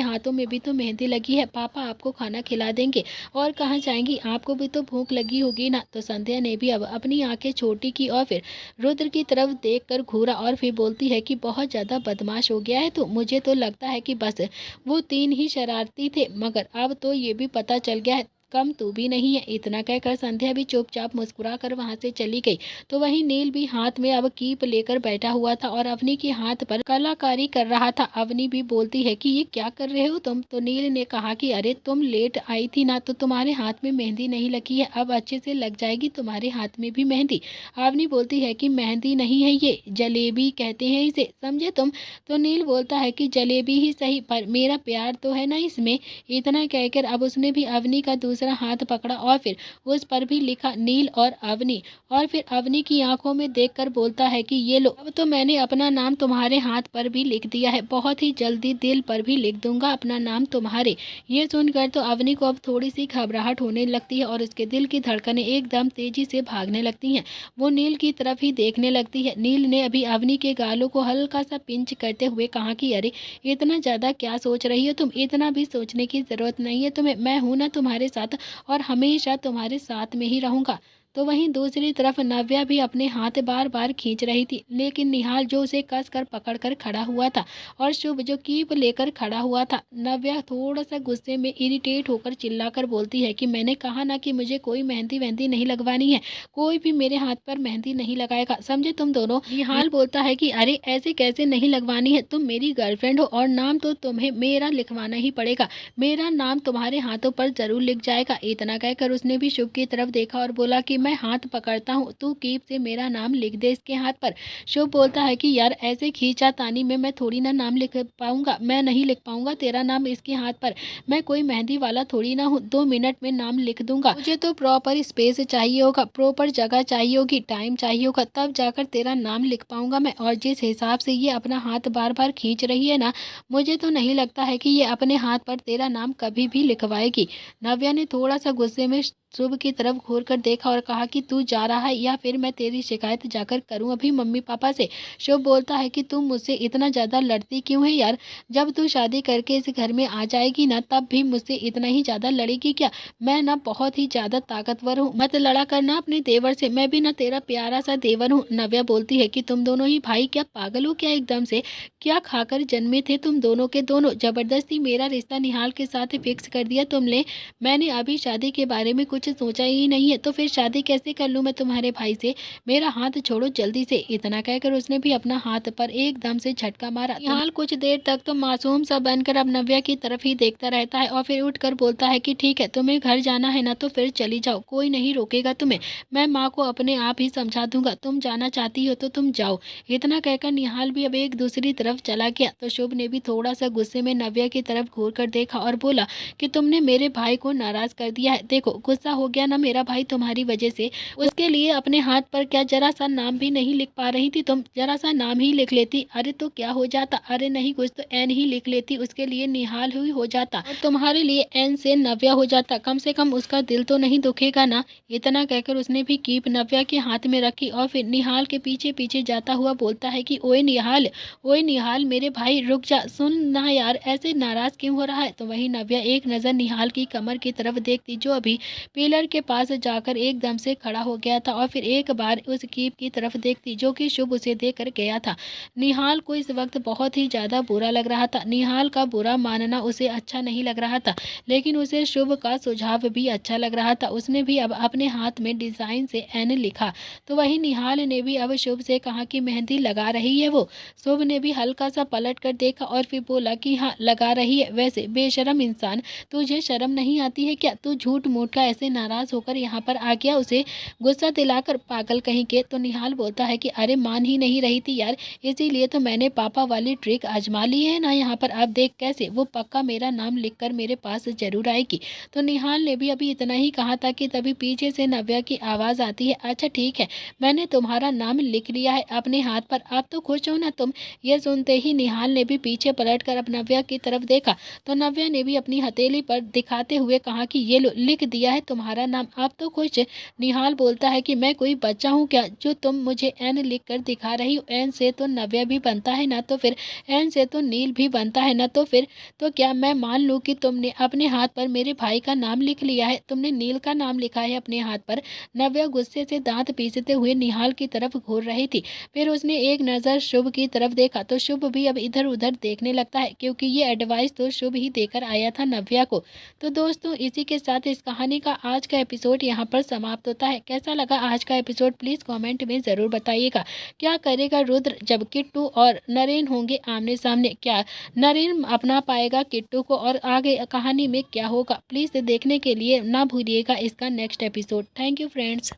हाथों में भी तो मेहंदी लगी है, पापा आपको खाना खिला देंगे, और कहाँ जाएंगी, आपको भी तो भूख लगी होगी ना। तो संध्या ने भी अब अपनी आंखें छोटी की और फिर रुद्र की तरफ देखकर घूरा और फिर बोलती है कि बहुत ज़्यादा बदमाश हो गया है तो, मुझे तो लगता है कि बस वो तीन ही शरारती थे, मगर अब तो ये भी पता चल गया है कम तू भी नहीं है। इतना कहकर संध्या भी चुपचाप मुस्कुरा कर वहाँ से चली गई। तो वहीं नील भी हाथ में अब कीप लेकर बैठा हुआ था और अवनी के हाथ पर कलाकारी कर रहा था। अवनी भी बोलती है कि ये क्या कर रहे हो तुम? तो नील ने कहा कि अरे तुम लेट आई थी ना, तो तुम्हारे हाथ में मेहंदी नहीं लगी है, अब अच्छे से लग जाएगी तुम्हारे हाथ में भी मेहंदी। अवनी बोलती है कि मेहंदी नहीं है, ये जलेबी कहते हैं इसे, समझे तुम? तो नील बोलता है कि जलेबी ही सही, पर मेरा प्यार तो है ना इसमें। इतना कहकर अब उसने भी अवनी का दूसरा हाथ पकड़ा और फिर उस पर भी लिखा नील और अवनी। और फिर अवनी की आंखों में देखकर बोलता है कि ये लो, अब तो मैंने अपना नाम तुम्हारे हाथ पर भी लिख दिया है, बहुत ही जल्दी दिल पर भी लिख दूंगा अपना नाम तुम्हारे। ये सुनकर तो अवनी को अब थोड़ी सी घबराहट होने लगती है और उसके दिल की धड़कनें एकदम तेजी से भागने लगती हैं। वो नील की तरफ ही देखने लगती है। नील ने अभी अवनी के गालों को हल्का सा पिंच करते हुए कहा कि अरे इतना ज़्यादा क्या सोच रही हो तुम? इतना भी सोचने की ज़रूरत नहीं है तुम्हें, मैं हूं ना तुम्हारे साथ और हमेशा तुम्हारे साथ में ही रहूंगा। तो वहीं दूसरी तरफ नव्या भी अपने हाथ बार बार खींच रही थी, लेकिन निहाल जो उसे कस कर पकड़ कर खड़ा हुआ था और शुभ जो कीप लेकर खड़ा हुआ था। नव्या थोड़ा सा गुस्से में इरिटेट होकर चिल्लाकर बोलती है कि मैंने कहा ना कि मुझे कोई मेहंदी वेहंदी नहीं लगवानी है, कोई भी मेरे हाथ पर मेहंदी नहीं लगाएगा, समझे तुम दोनों? निहाल बोलता है कि अरे ऐसे कैसे नहीं लगवानी है, तुम मेरी गर्लफ्रेंड हो और नाम तो तुम्हें मेरा लिखवाना ही पड़ेगा, मेरा नाम तुम्हारे हाथों पर जरूर लिख जाएगा। इतना कहकर उसने भी शुभ की तरफ देखा और बोला कि मैं हाथ पकड़ता हूँ, तू कीप से मेरा नाम लिख दे इसके हाथ पर। शुभ बोलता है कि यार ऐसे खींचा तानी में मैं थोड़ी ना नाम लिख पाऊंगा, मैं नहीं लिख पाऊंगा तेरा नाम इसके हाथ पर, मैं कोई मेहंदी वाला थोड़ी ना हूँ, 2 मिनट में नाम लिख दूंगा। मुझे तो प्रॉपर स्पेस चाहिए होगा, प्रॉपर जगह चाहिए होगी, टाइम चाहिए होगा, तब जाकर तेरा नाम लिख पाऊंगा मैं। और जिस हिसाब से ये अपना हाथ बार बार खींच रही है ना, मुझे तो नहीं लगता है कि ये अपने हाथ पर तेरा नाम कभी भी लिखवाएगी। नव्या ने थोड़ा सा गुस्से में शुभ की तरफ घूर कर देखा और कहा कि तू जा रहा है या फिर मैं तेरी शिकायत जाकर करूं अभी मम्मी पापा से? शुभ बोलता है कि तू मुझसे इतना ज़्यादा लड़ती क्यों है यार? जब तू शादी करके इस घर में आ जाएगी ना, तब भी मुझसे इतना ही ज़्यादा लड़ेगी क्या? मैं ना बहुत ही ज़्यादा ताकतवर हूँ, मत लड़ा करना अपने देवर से, मैं भी ना तेरा प्यारा सा देवर हूँ। नव्या बोलती है कि तुम दोनों ही भाई क्या पागल हो क्या एकदम से? क्या खाकर जन्मे थे तुम दोनों के दोनों? जबरदस्ती मेरा रिश्ता निहाल के साथ फिक्स कर दिया तुमने। मैंने अभी शादी के बारे में कुछ सोचा ही नहीं है, तो फिर शादी कैसे कर लूं मैं तुम्हारे भाई से? मेरा हाथ छोड़ो जल्दी से। इतना कहकर उसने भी अपना हाथ पर एकदम से झटका मारा। निहाल कुछ देर तक तो मासूम सा बनकर अब नव्या की तरफ ही देखता रहता है और फिर उठकर बोलता है कि ठीक है, तुम्हें घर जाना है ना तो फिर चली जाओ, कोई नहीं रोकेगा तुम्हें, मैं माँ को अपने आप ही समझा दूंगा, तुम जाना चाहती हो तो तुम जाओ। इतना कहकर निहाल भी अब एक दूसरी तरफ चला गया। तो शुभ ने भी थोड़ा सा गुस्से में नव्या की तरफ घूर कर देखा और बोला कि तुमने मेरे भाई को नाराज कर दिया है, देखो गुस्सा हो गया ना मेरा भाई तुम्हारी वजह से, उसके लिए अपने हाथ पर क्या जरा सा नाम भी नहीं लिख पा रही थी तुम? जरा सा नाम ही लिख लेती, अरे तो क्या हो जाता, अरे नहीं कुछ तो एन ही लिख लेती, उसके लिए निहाल ही हो जाता और तुम्हारे लिए एन से नव्या हो जाता, कम से कम उसका दिल तो नहीं दुखेगा ना। इतना कहकर उसने भी कीप नव्या के हाथ में रखी और फिर निहाल के पीछे पीछे जाता हुआ बोलता है कि ओए निहाल, ओए निहाल मेरे भाई रुक जा, सुन ना यार ऐसे नाराज क्यों हो रहा है? तो वही नव्या एक नज़र निहाल की कमर की तरफ देखती जो अभी पिलर के पास जाकर एकदम से खड़ा हो गया था और फिर एक बार उस कीप की तरफ देखती जो कि शुभ उसे देकर गया था। निहाल को इस वक्त बहुत ही ज़्यादा बुरा लग रहा था। निहाल का बुरा मानना उसे अच्छा नहीं लग रहा था, लेकिन उसे शुभ का सुझाव भी अच्छा लग रहा था। उसने भी अब अपने हाथ में डिज़ाइन से एन लिखा। तो वही निहाल ने भी अब शुभ से कहा कि मेहंदी लगा रही है वो? शुभ ने भी हल्का सा पलट कर देखा और फिर बोला कि हाँ लगा रही है। वैसे बेशरम इंसान, तुझे शर्म नहीं आती है क्या? तू झूठ मूठ का ऐसे नाराज होकर यहाँ पर आ गया उसे गुस्सा दिलाकर, पागल कहीं के। तो निहाल बोलता है कि अरे मान ही नहीं रही थी यार, इसीलिए तो मैंने पापा वाली ट्रिक आजमा ली है ना यहाँ पर, अब देख कैसे वो पक्का मेरा नाम लिखकर मेरे पास जरूर आएगी। तो निहाल ने भी अभी इतना ही कहा था कि तभी पीछे से नव्या की आवाज़ आती है, अच्छा ठीक है मैंने तुम्हारा नाम लिख लिया है अपने हाथ पर, आप तो खुश हो ना तुम? ये सुनते ही निहाल ने भी पीछे पलटकर अब नव्या की तरफ देखा। तो नव्या ने भी अपनी हथेली पर दिखाते हुए कहा कि ये लो लिख दिया है तुम्हारा नाम। अब तो कुछ निहाल बोलता है कि मैं कोई बच्चा हूँ क्या जो तुम मुझे एन लिख कर दिखा रही हो। एन से तो नव्या भी बनता है ना, तो फिर एन से तो नील भी बनता है ना, तो फिर तो क्या मैं मान लूँ कि तुमने अपने हाथ पर मेरे भाई का नाम लिख लिया है? तुमने नील का नाम लिखा है अपने हाथ पर। नव्या गुस्से से दांत पीसते हुए निहाल की तरफ घूर रही थी। फिर उसने एक नज़र शुभ की तरफ देखा तो शुभ भी अब इधर उधर देखने लगता है, क्योंकि ये एडवाइस तो शुभ ही देकर आया था नव्या को। तो दोस्तों, इसी के साथ इस कहानी का आज का एपिसोड यहाँ पर समाप्त होता है। कैसा लगा आज का एपिसोड प्लीज़ कमेंट में ज़रूर बताइएगा। क्या करेगा रुद्र जब किट्टू और नरेन होंगे आमने सामने? क्या नरेन अपना पाएगा किट्टू को, और आगे कहानी में क्या होगा? प्लीज़ देखने के लिए ना भूलिएगा इसका next episode. Thank you friends.